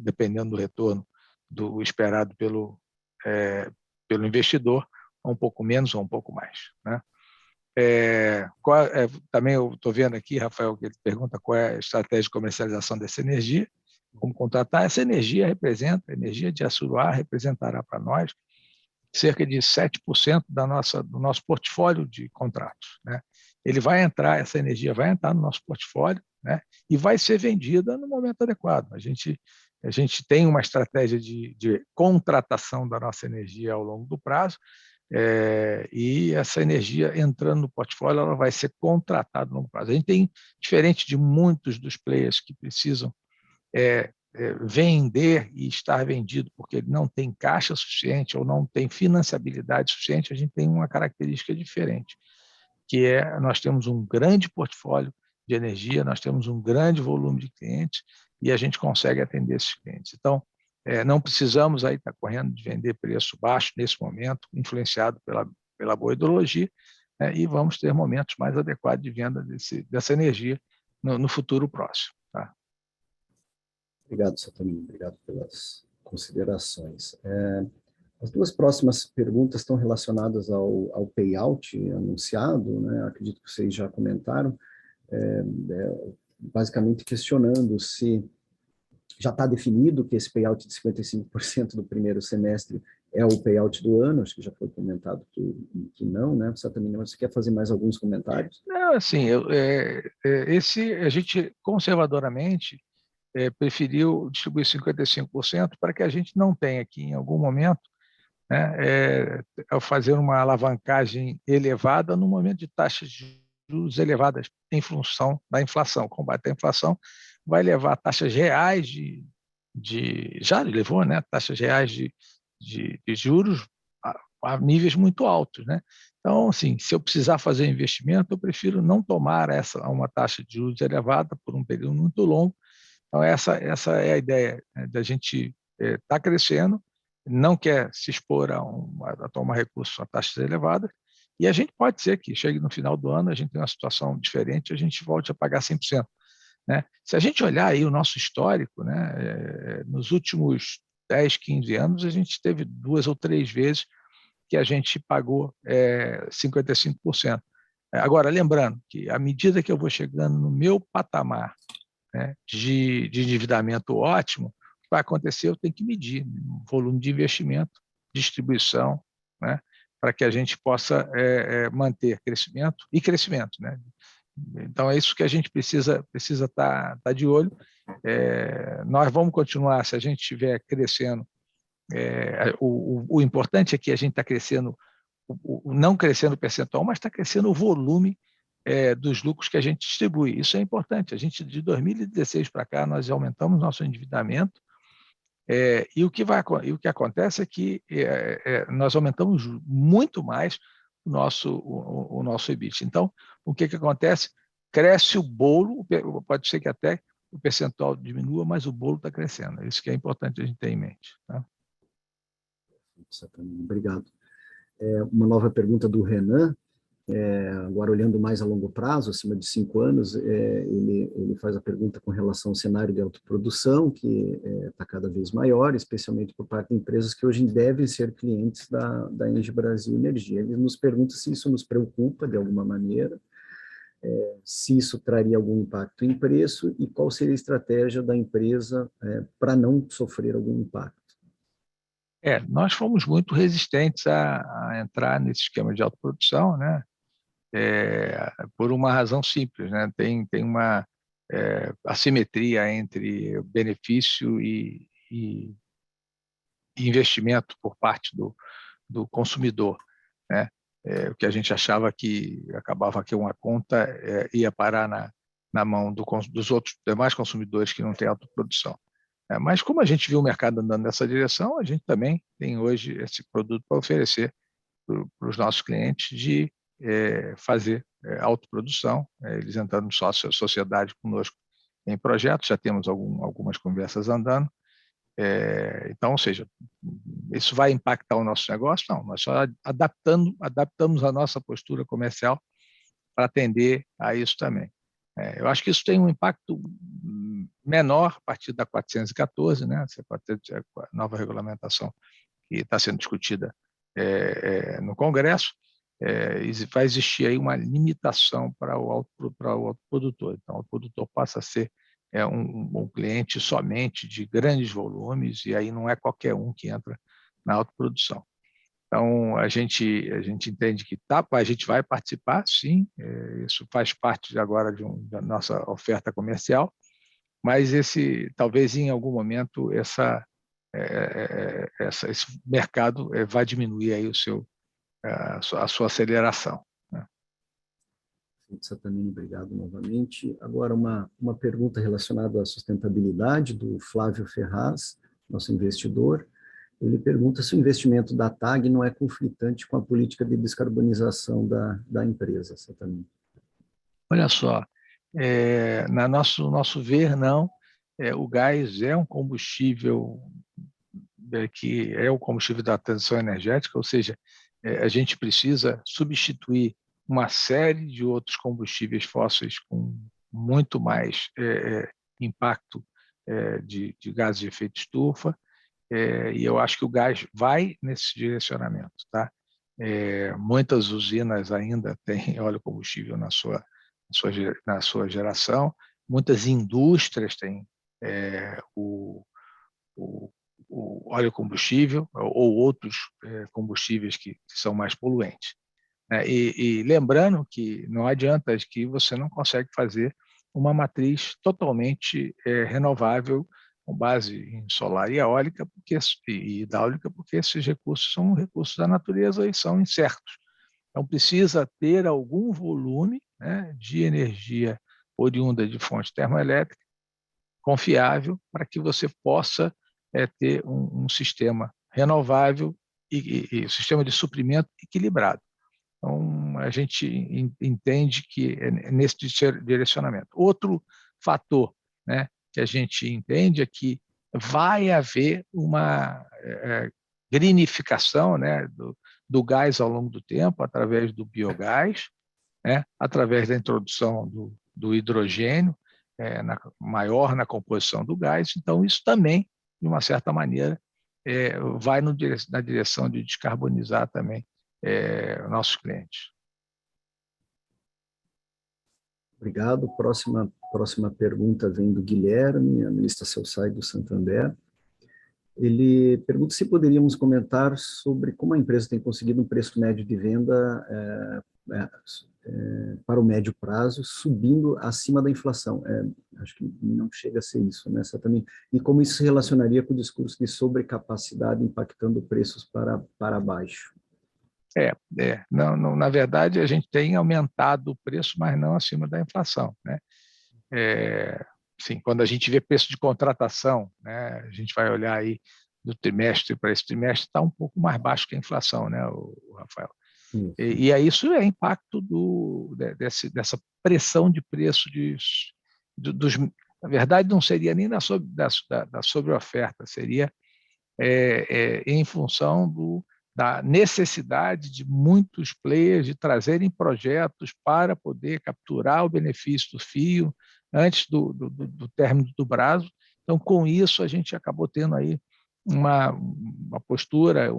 dependendo do retorno do esperado pelo investidor, um pouco menos ou um pouco mais, né? Também eu estou vendo aqui, Rafael, que ele pergunta qual é a estratégia de comercialização dessa energia, como contratar. Essa energia a energia de Assuruá representará para nós cerca de 7% do nosso portfólio de contratos, né? Essa energia vai entrar no nosso portfólio, né? E vai ser vendida no momento adequado. A gente tem uma estratégia de contratação da nossa energia ao longo do prazo, e essa energia entrando no portfólio, ela vai ser contratada no longo prazo. A gente tem, diferente de muitos dos players que precisam vender e estar vendido porque ele não tem caixa suficiente ou não tem financiabilidade suficiente, a gente tem uma característica diferente, que nós temos um grande portfólio de energia, nós temos um grande volume de clientes e a gente consegue atender esses clientes. Então, não precisamos aí estar correndo de vender preço baixo nesse momento, influenciado pela boa hidrologia, e vamos ter momentos mais adequados de venda dessa energia no futuro próximo. Tá? Obrigado, Saturnino. Obrigado pelas considerações. As duas próximas perguntas estão relacionadas ao payout anunciado, né? Acredito que vocês já comentaram, basicamente questionando se já está definido que esse payout de 55% do primeiro semestre é o payout do ano. Acho que já foi comentado que não, né? Saturnino, você quer fazer mais alguns comentários? Não, assim, a gente conservadoramente preferiu distribuir 55% para que a gente não tenha aqui, em algum momento, né, ao fazer uma alavancagem elevada no momento de taxas de juros elevadas em função da inflação. Combate à inflação vai levar taxas reais já levou, né, taxas reais de juros a níveis muito altos, né? Então, assim, se eu precisar fazer investimento, eu prefiro não tomar uma taxa de juros elevada por um período muito longo. Então, essa é a ideia, né, da gente estar crescendo, não quer se expor a tomar recursos a taxas elevadas, e a gente pode ser que chegue no final do ano, a gente tem uma situação diferente, a gente volte a pagar 100%. Né? Se a gente olhar aí o nosso histórico, né, nos últimos 10, 15 anos, a gente teve 2 ou 3 vezes que a gente pagou 55%. Agora, lembrando que à medida que eu vou chegando no meu patamar, né, de endividamento ótimo, o que vai acontecer, eu tenho que medir o volume de investimento, distribuição, né, para que a gente possa manter crescimento e crescimento. Né? Então, é isso que a gente precisa estar de olho. Nós vamos continuar, se a gente estiver crescendo, o importante é que a gente está crescendo, não crescendo o percentual, mas está crescendo o volume dos lucros que a gente distribui. Isso é importante. A gente, de 2016 para cá, nós aumentamos nosso endividamento, e o que acontece é que nós aumentamos muito mais o nosso EBIT. Então, o que acontece? Cresce o bolo, pode ser que até o percentual diminua, mas o bolo está crescendo. Isso que é importante a gente ter em mente. Tá? Obrigado. Uma nova pergunta do Renan, agora olhando mais a longo prazo, acima de 5 anos, ele faz a pergunta com relação ao cenário de autoprodução, que está cada vez maior, especialmente por parte de empresas que hoje devem ser clientes da Engie Brasil Energia. Ele nos pergunta se isso nos preocupa de alguma maneira, se isso traria algum impacto em preço e qual seria a estratégia da empresa para não sofrer algum impacto. Nós fomos muito resistentes a entrar nesse esquema de autoprodução, né? Por uma razão simples, né? Tem uma assimetria entre benefício e investimento por parte do consumidor, né? O que a gente achava que acabava que uma conta ia parar na mão dos outros demais consumidores que não têm autoprodução. Mas como a gente viu o mercado andando nessa direção, a gente também tem hoje esse produto para oferecer para os nossos clientes de fazer autoprodução, eles entrando em sociedade conosco em projetos, já temos algumas conversas andando. Então, ou seja, isso vai impactar o nosso negócio? Não, nós só adaptamos a nossa postura comercial para atender a isso também. Eu acho que isso tem um impacto menor a partir da 414, né? A nova regulamentação que está sendo discutida no Congresso, vai existir aí uma limitação para o autoprodutor. Então, o produtor passa a ser um cliente somente de grandes volumes, e aí não é qualquer um que entra na autoprodução. Então, a gente entende que a gente vai participar, sim, isso faz parte agora da nossa oferta comercial, mas talvez em algum momento esse mercado vai diminuir aí a sua aceleração. Né? Sattamini, obrigado novamente. Agora, uma pergunta relacionada à sustentabilidade do Flávio Ferraz, nosso investidor. Ele pergunta se o investimento da TAG não é conflitante com a política de descarbonização da empresa, Sattamini. Olha só, nosso ver, não. O gás é um combustível que é o combustível da transição energética, ou seja, a gente precisa substituir uma série de outros combustíveis fósseis com muito mais impacto de gases de efeito estufa, e eu acho que o gás vai nesse direcionamento. Tá? Muitas usinas ainda têm óleo combustível na sua geração, muitas indústrias têm o óleo combustível ou outros combustíveis que são mais poluentes. E lembrando que não adianta que você não consegue fazer uma matriz totalmente renovável com base em solar e eólica e hidráulica, porque esses recursos são recursos da natureza e são incertos. Então, precisa ter algum volume, né, de energia oriunda de fonte termoelétrica confiável para que você possa ter um sistema renovável e sistema de suprimento equilibrado. Então, a gente entende que é nesse direcionamento. Outro fator, né, que a gente entende é que vai haver uma greenificação, né, do gás ao longo do tempo, através do biogás, né, através da introdução do hidrogênio, maior na composição do gás. Então, isso também, de uma certa maneira, vai na direção de descarbonizar também nossos clientes. Obrigado. Próxima pergunta vem do Guilherme, analista sell-side do Santander. Ele pergunta se poderíamos comentar sobre como a empresa tem conseguido um preço médio de venda para o médio prazo, subindo acima da inflação. Acho que não chega a ser isso, né, também. E como isso se relacionaria com o discurso de sobrecapacidade impactando preços para baixo? Não, na verdade, a gente tem aumentado o preço, mas não acima da inflação, né? Sim, quando a gente vê preço de contratação, né, a gente vai olhar aí do trimestre para esse trimestre, está um pouco mais baixo que a inflação, né, o Rafael? E aí isso é impacto dessa pressão de preço na verdade, não seria nem da sobreoferta, seria em função da necessidade de muitos players de trazerem projetos para poder capturar o benefício do fio antes do término do prazo. Então, com isso, a gente acabou tendo aí uma postura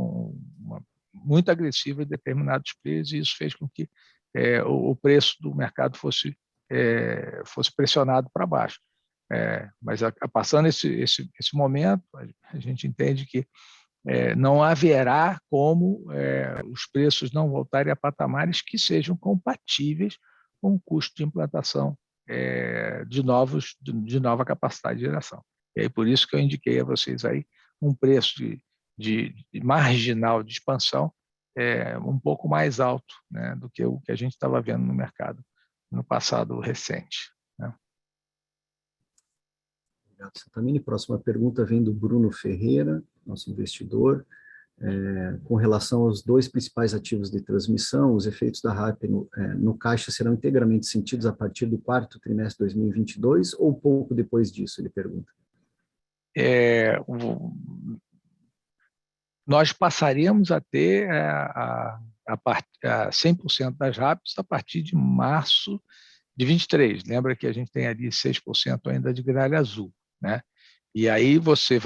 muito agressiva de determinados players, e isso fez com que o preço do mercado fosse pressionado para baixo. Mas passando esse momento, a gente entende que não haverá como os preços não voltarem a patamares que sejam compatíveis com o custo de implantação de nova capacidade de geração. E aí, por isso que eu indiquei a vocês aí um preço de marginal de expansão um pouco mais alto, né, do que o que a gente estava vendo no mercado no passado recente. Né? Obrigado, Sattamini. Próxima pergunta vem do Bruno Ferreira, nosso investidor. Com relação aos dois principais ativos de transmissão, os efeitos da RAP no caixa serão integralmente sentidos a partir do quarto trimestre de 2022 ou pouco depois disso, ele pergunta. Nós passaremos a ter a 100% das RAPs a partir de março de 23. Lembra que a gente tem ali 6% ainda de gralha azul, né? E aí você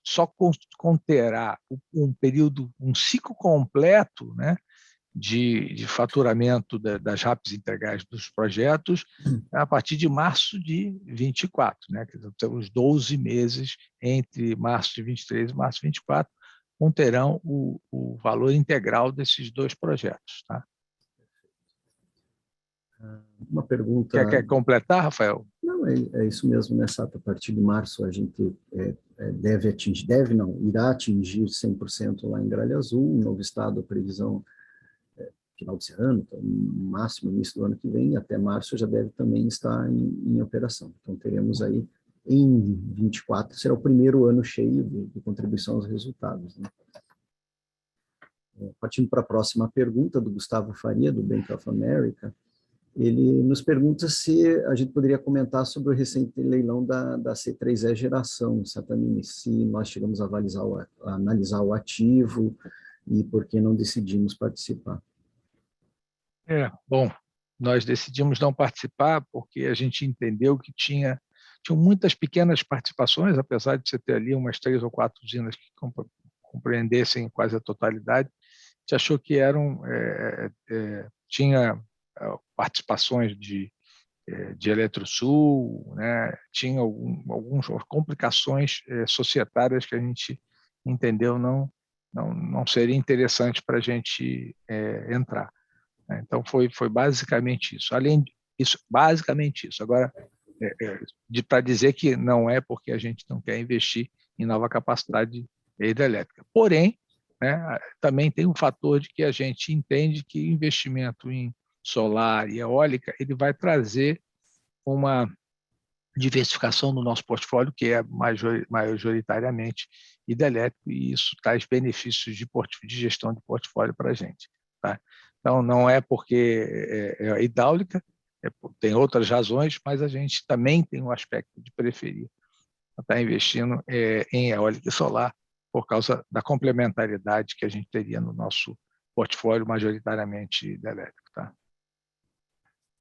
só conterá um ciclo completo, né, de faturamento das RAPs integrais dos projetos a partir de março de 24, né? Temos 12 meses entre março de 23 e março de 24, conterão o valor integral desses dois projetos. Tá? Uma pergunta... Quer completar, Rafael? Não, é isso mesmo, né, Sato? A partir de março a gente irá atingir 100% lá em Gralha Azul, um novo estado, a previsão final desse ano, então, no máximo início do ano que vem, até março já deve também estar em operação. Então teremos aí, em 24, será o primeiro ano cheio de contribuição aos resultados. Né? Partindo para a próxima pergunta, do Gustavo Faria, do Bank of America, ele nos pergunta se a gente poderia comentar sobre o recente leilão da C3E Geração, Sattamini, se nós chegamos a analisar o ativo e por que não decidimos participar. Bom, nós decidimos não participar porque a gente entendeu que tinham muitas pequenas participações, apesar de você ter ali umas 3 ou 4 usinas que compreendessem quase a totalidade. A gente achou que tinha participações de Eletrosul, né? Tinha algumas complicações societárias que a gente entendeu não seria interessante para a gente entrar. Então, foi basicamente isso. Além disso, basicamente isso. Agora, para dizer que não é porque a gente não quer investir em nova capacidade hidrelétrica. Porém, né, também tem um fator de que a gente entende que investimento em solar e eólica ele vai trazer uma diversificação no nosso portfólio, que é majoritariamente hidrelétrico, e isso traz benefícios de gestão de portfólio para a gente. Tá? Então, não é porque é hidráulica, tem outras razões, mas a gente também tem um aspecto de preferir estar investindo em eólica e solar por causa da complementariedade que a gente teria no nosso portfólio majoritariamente de elétrico. Tá?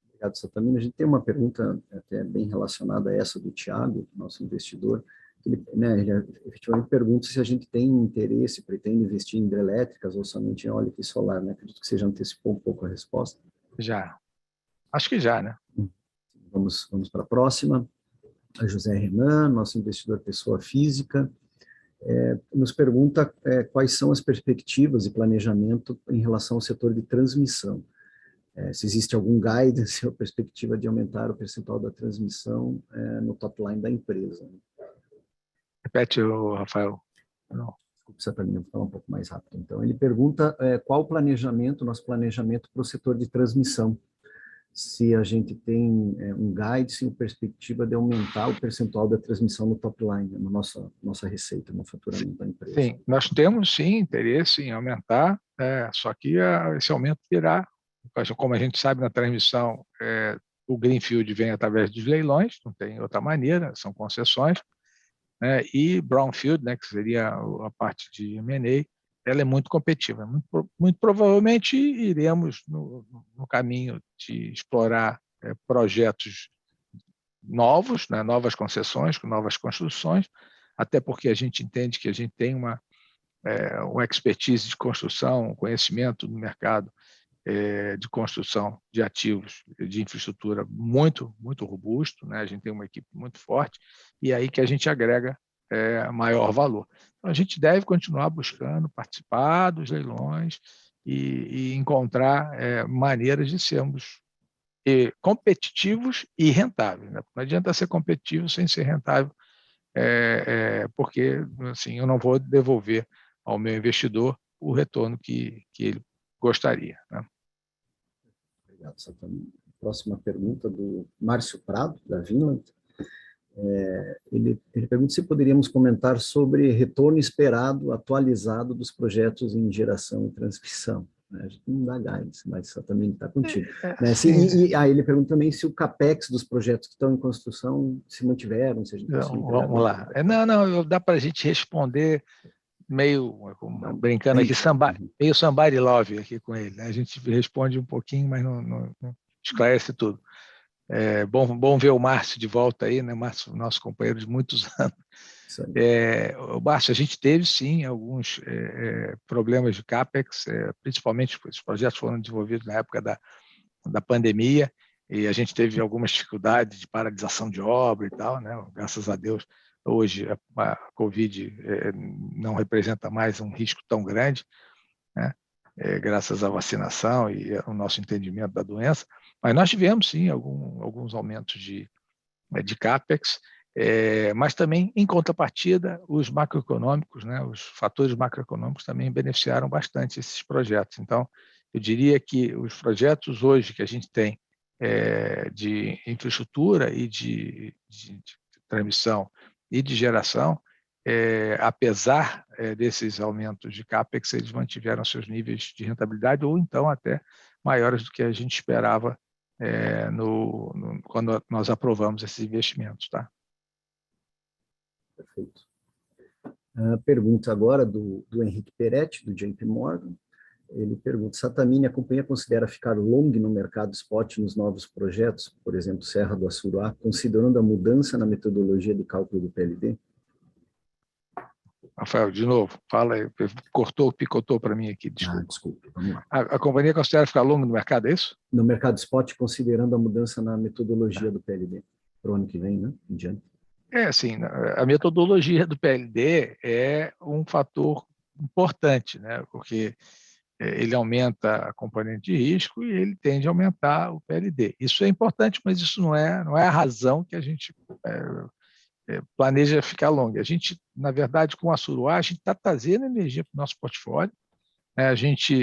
Obrigado, Sattamini. A gente tem uma pergunta até bem relacionada a essa do Thiago, nosso investidor. Ele efetivamente pergunta se a gente tem interesse, pretende investir em hidrelétricas ou somente em eólica e solar, né? Acredito que você já antecipou um pouco a resposta. Já. Acho que já, né? Vamos para a próxima. A José Renan, nosso investidor pessoa física, nos pergunta quais são as perspectivas e planejamento em relação ao setor de transmissão. Se existe algum guidance ou perspectiva de aumentar o percentual da transmissão no top line da empresa. Repete, Rafael. Não. Desculpe, Sattamini, vou falar um pouco mais rápido. Então, ele pergunta qual o planejamento, nosso planejamento para o setor de transmissão. Se a gente tem um guidance ou perspectiva de aumentar o percentual da transmissão no top line, na nossa receita, no faturamento da empresa. Sim, nós temos sim interesse em aumentar, só que esse aumento virá, como a gente sabe na transmissão, o Greenfield vem através dos leilões, não tem outra maneira, são concessões, né, e Brownfield, né, que seria a parte de M&A, ela é muito competitiva. Muito provavelmente iremos no caminho de explorar projetos novos, né, novas concessões, com novas construções, até porque a gente entende que a gente tem uma expertise de construção, um conhecimento no mercado de construção de ativos de infraestrutura muito, muito robusto, né? A gente tem uma equipe muito forte e é aí que a gente agrega maior valor. Então, a gente deve continuar buscando participar dos leilões e encontrar maneiras de sermos competitivos e rentáveis. Né? Não adianta ser competitivo sem ser rentável, porque assim, eu não vou devolver ao meu investidor o retorno que ele gostaria. Né? Obrigado, Sattamini. Próxima pergunta do Márcio Prado, da Vinland. Ele pergunta se poderíamos comentar sobre retorno esperado, atualizado dos projetos em geração e transmissão. A gente não dá guidance, mas Sattamini está contigo. Ele pergunta também se o CAPEX dos projetos que estão em construção se mantiveram, se a gente conseguiu entregar. Vamos lá. Dá para a gente responder meio, brincando aqui, meio somebody love aqui com ele. Né? A gente responde um pouquinho, mas não esclarece tudo. Bom ver o Márcio de volta aí, né? Márcio, nosso companheiro de muitos anos. O Márcio, a gente teve sim alguns problemas de CAPEX, principalmente os projetos foram desenvolvidos na época da pandemia e a gente teve algumas dificuldades de paralisação de obra e tal, né? Graças a Deus, hoje a Covid não representa mais um risco tão grande, né? Graças à vacinação e ao nosso entendimento da doença, mas nós tivemos sim alguns aumentos de CAPEX, mas também, em contrapartida, os macroeconômicos, né, os fatores macroeconômicos também beneficiaram bastante esses projetos. Então, eu diria que os projetos hoje que a gente tem de infraestrutura e de transmissão e de geração, apesar desses aumentos de CAPEX, eles mantiveram seus níveis de rentabilidade ou então até maiores do que a gente esperava quando nós aprovamos esses investimentos. Tá? Perfeito. Pergunta agora do Henrique Peretti, do JP Morgan. Ele pergunta, Sattamini, a companhia considera ficar long no mercado spot nos novos projetos, por exemplo, Serra do Assuruá, considerando a mudança na metodologia de cálculo do PLD? Rafael, de novo, fala aí, picotou para mim aqui, desculpa. Desculpe, vamos lá. A companhia considera ficar long no mercado, é isso? No mercado spot, considerando a mudança na metodologia do PLD, para o ano que vem, né? Em diante. Assim, a metodologia do PLD é um fator importante, né? Porque ele aumenta a componente de risco e ele tende a aumentar o PLD. Isso é importante, mas isso não é a razão que a gente planeja ficar longa. A gente, na verdade, com a Assuruá, a gente está trazendo energia para o nosso portfólio, né? A gente,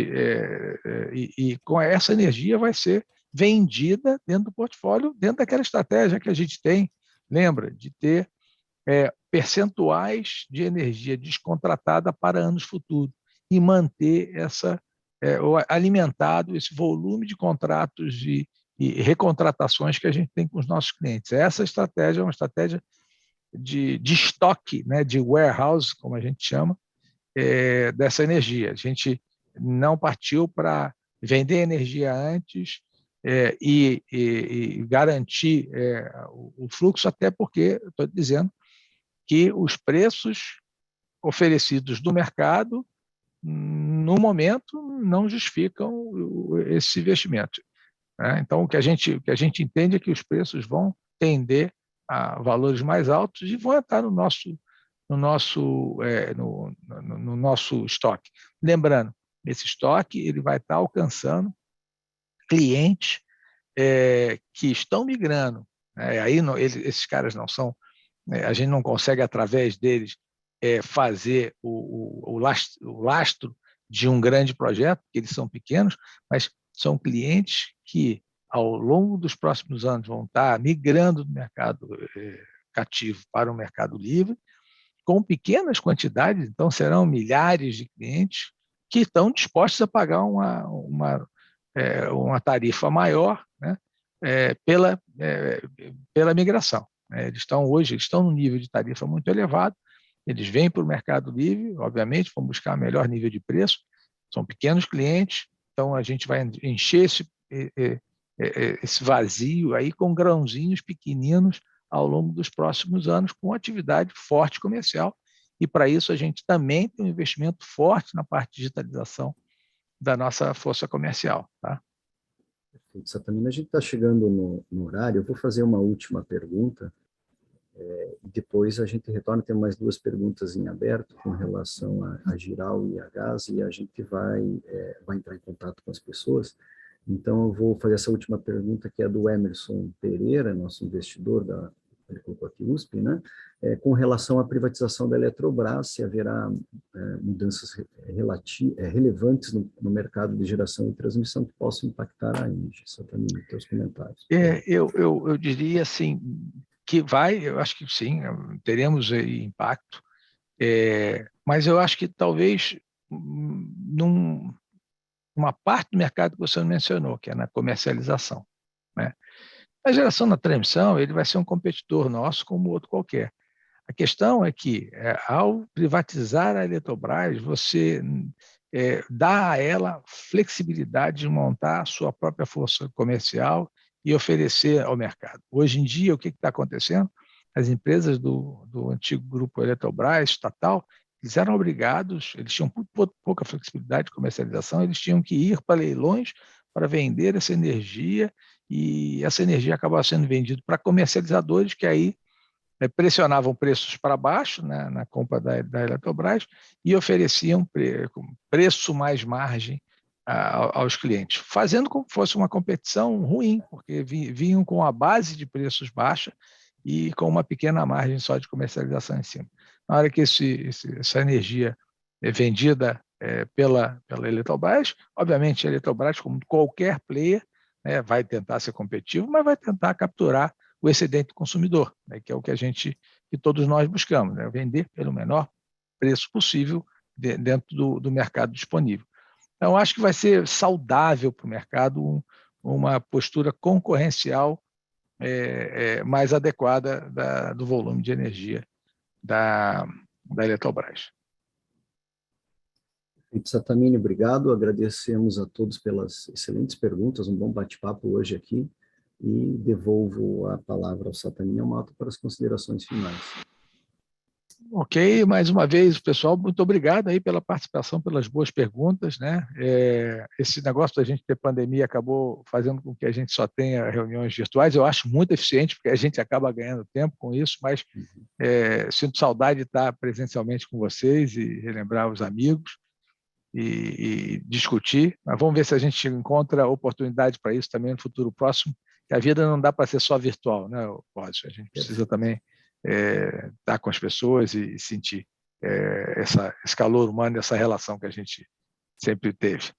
e com essa energia vai ser vendida dentro do portfólio, dentro daquela estratégia que a gente tem, lembra, de ter percentuais de energia descontratada para anos futuros e manter essa alimentado esse volume de contratos e recontratações que a gente tem com os nossos clientes. Essa estratégia é uma estratégia de estoque, né, de warehouse, como a gente chama, dessa energia. A gente não partiu para vender energia antes e garantir o fluxo, até porque, estou dizendo, que os preços oferecidos do mercado, no momento, não justificam esse investimento. Né? Então, o que a gente entende é que os preços vão tender a valores mais altos e vão entrar no nosso estoque. Lembrando, esse estoque ele vai estar alcançando clientes que estão migrando. Né? Aí esses caras não são, a gente não consegue, através deles, fazer o lastro de um grande projeto, porque eles são pequenos, mas são clientes que, ao longo dos próximos anos, vão estar migrando do mercado cativo para o mercado livre, com pequenas quantidades, então serão milhares de clientes que estão dispostos a pagar uma tarifa maior, né, pela migração. Né? Eles estão num nível de tarifa muito elevado, eles vêm para o mercado livre, obviamente, vão buscar melhor nível de preço, são pequenos clientes, então a gente vai encher esse vazio aí com grãozinhos pequeninos ao longo dos próximos anos, com atividade forte comercial, e para isso a gente também tem um investimento forte na parte de digitalização da nossa força comercial. Tá? Perfeito, Sattamini. A gente está chegando no horário, eu vou fazer uma última pergunta, depois a gente retorna, tem mais duas perguntas em aberto com relação a Jirau e a Gás, e a gente vai entrar em contato com as pessoas. Então, eu vou fazer essa última pergunta, que é do Emerson Pereira, nosso investidor ele colocou aqui USP, né? Com relação à privatização da Eletrobras, se haverá mudanças relevantes no mercado de geração e transmissão que possam impactar a Engie. Sattamini, teus comentários. Eu diria assim, que eu acho que sim, teremos aí impacto, mas eu acho que talvez numa parte do mercado que você mencionou, que é na comercialização. Né? A geração na transmissão, ele vai ser um competidor nosso como outro qualquer. A questão é que, ao privatizar a Eletrobras, você dá a ela flexibilidade de montar a sua própria força comercial e oferecer ao mercado. Hoje em dia, o que está acontecendo? As empresas do antigo grupo Eletrobras, estatal, eles eram obrigados, eles tinham pouca flexibilidade de comercialização, eles tinham que ir para leilões para vender essa energia, e essa energia acabava sendo vendida para comercializadores que aí pressionavam preços para baixo, né, na compra da Eletrobras, e ofereciam preço mais margem aos clientes, fazendo como se fosse uma competição ruim, porque vinham com a base de preços baixa e com uma pequena margem só de comercialização em cima. Na hora que essa energia é vendida pela Eletrobras, obviamente a Eletrobras, como qualquer player, né, vai tentar ser competitivo, mas vai tentar capturar o excedente do consumidor, né, que é o que todos nós buscamos, né, vender pelo menor preço possível dentro do mercado disponível. Então, acho que vai ser saudável para o mercado uma postura concorrencial mais adequada do volume de energia da Eletrobras. Sattamini, obrigado. Agradecemos a todos pelas excelentes perguntas, um bom bate-papo hoje aqui, e devolvo a palavra ao Sattamini Amato para as considerações finais. Ok, mais uma vez, pessoal, muito obrigado aí pela participação, pelas boas perguntas, né? Esse negócio da gente ter pandemia acabou fazendo com que a gente só tenha reuniões virtuais. Eu acho muito eficiente, porque a gente acaba ganhando tempo com isso, mas sinto saudade de estar presencialmente com vocês e relembrar os amigos e discutir. Mas vamos ver se a gente encontra oportunidade para isso também no futuro próximo, que a vida não dá para ser só virtual, né, Roger? A gente precisa também estar com as pessoas e sentir esse calor humano, essa relação que a gente sempre teve.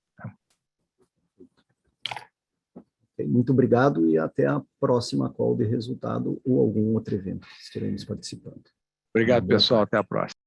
Muito obrigado e até a próxima call de resultado ou algum outro evento que estaremos participando. Obrigado, pessoal. Até a próxima.